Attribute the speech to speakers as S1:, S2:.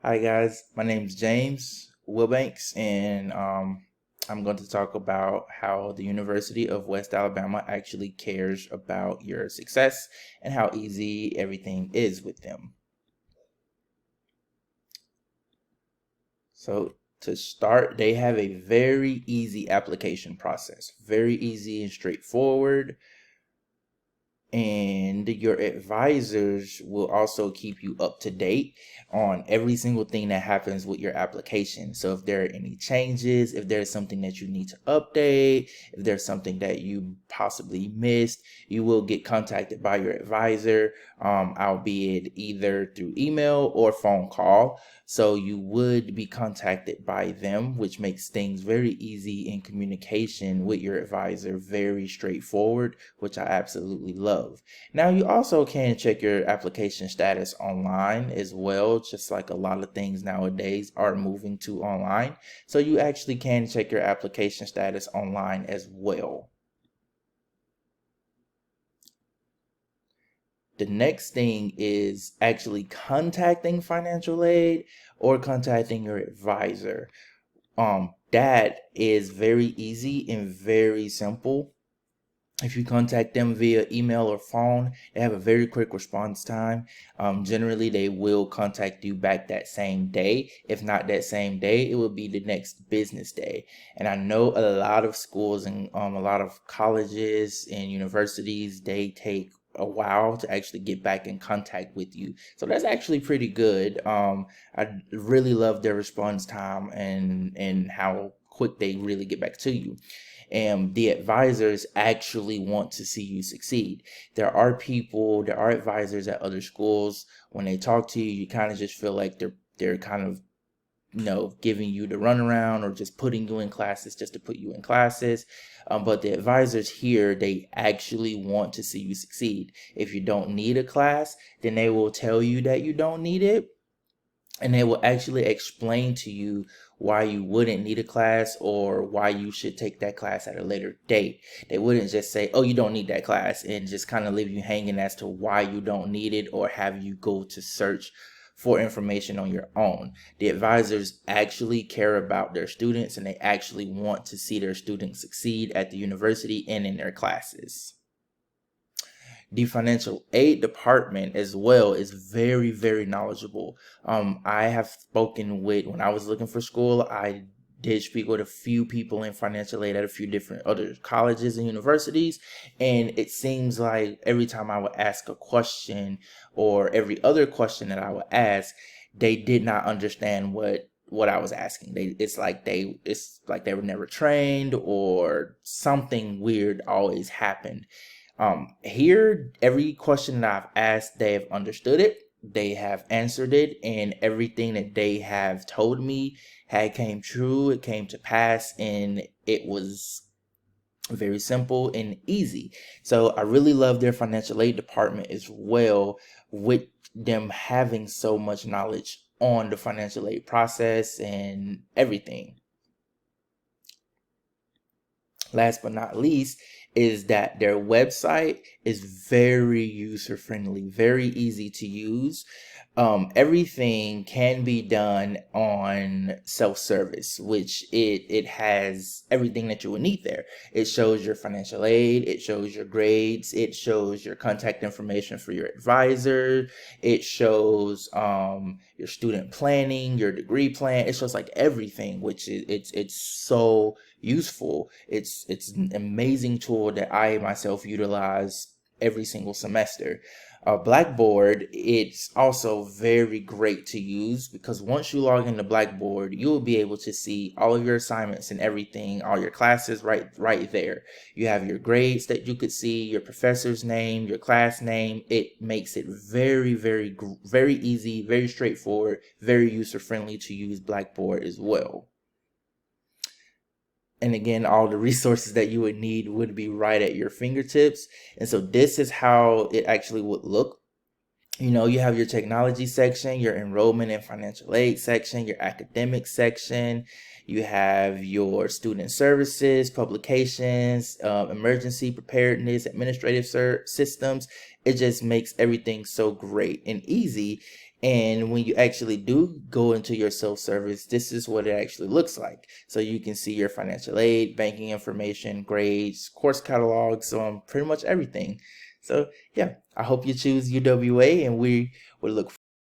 S1: Hi guys, my name is James Wilbanks, and I'm going to talk about how the University of West Alabama actually cares about your success and how easy everything is with them. So to start, they have a very easy application process, very easy and straightforward. And your advisors will also keep you up to date on every single thing that happens with your application. So if there are any changes, if there's something that you need to update, if there's something that you possibly missed, you will get contacted by your advisor, albeit either through email or phone call. So you would be contacted by them, which makes things very easy in communication with your advisor, very straightforward, which I absolutely love. Now, you also can check your application status online as well, just like a lot of things nowadays are moving to online. So you actually can check your application status online as well. The next thing is actually contacting financial aid or contacting your advisor. That is very easy and very simple. If you contact them via email or phone, they have a very quick response time. Generally, they will contact you back that same day. If not that same day, it will be the next business day. And I know a lot of schools and a lot of colleges and universities, they take a while to actually get back in contact with you. So that's actually pretty good. I really love their response time and how quick they really get back to you. And the advisors actually want to see you succeed. There are advisors at other schools. When they talk to you, you kind of just feel like they're kind of giving you the runaround or just putting you in classes just to put you in classes. But the advisors here, they actually want to see you succeed. If you don't need a class, then they will tell you that you don't need it, and they will actually explain to you why you wouldn't need a class or why you should take that class at a later date. They wouldn't just say, oh, you don't need that class, and just kind of leave you hanging as to why you don't need it or have you go to search for information on your own. The advisors actually care about their students, and they actually want to see their students succeed at the university and in their classes. The financial aid department as well is very, very knowledgeable. I have spoken with, when I was looking for school, I did speak with a few people in financial aid at a few different other colleges and universities. And it seems like every time I would ask a question or every other question that I would ask, they did not understand what I was asking. It's like they were never trained or something weird always happened. Here, every question that I've asked, they have understood it, they have answered it, and everything that they have told me had came true, it came to pass, and it was very simple and easy. So I really love their financial aid department as well, with them having so much knowledge on the financial aid process and everything. Last but not least is that their website is very user friendly, very easy to use. Everything can be done on self-service, which it has everything that you would need there. It shows your financial aid, it shows your grades, it shows your contact information for your advisor, it shows your student planning, your degree plan. It shows like everything, which it's so useful. It's an amazing tool that I myself utilize every single semester. Blackboard, it's also very great to use because once you log into Blackboard, you will be able to see all of your assignments and everything, all your classes right there. You have your grades that you could see, your professor's name, your class name. It makes it very, very easy, very straightforward, very user friendly to use Blackboard as well. And again, all the resources that you would need would be right at your fingertips. And so this is how it actually would look. You have your technology section, your enrollment and financial aid section, your academic section. You have your student services, publications, emergency preparedness, administrative systems. It just makes everything so great and easy. And when you actually do go into your self-service, this is what it actually looks like. So you can see your financial aid, banking information, grades, course catalogs, pretty much everything. So yeah, I hope you choose UWA, and we would look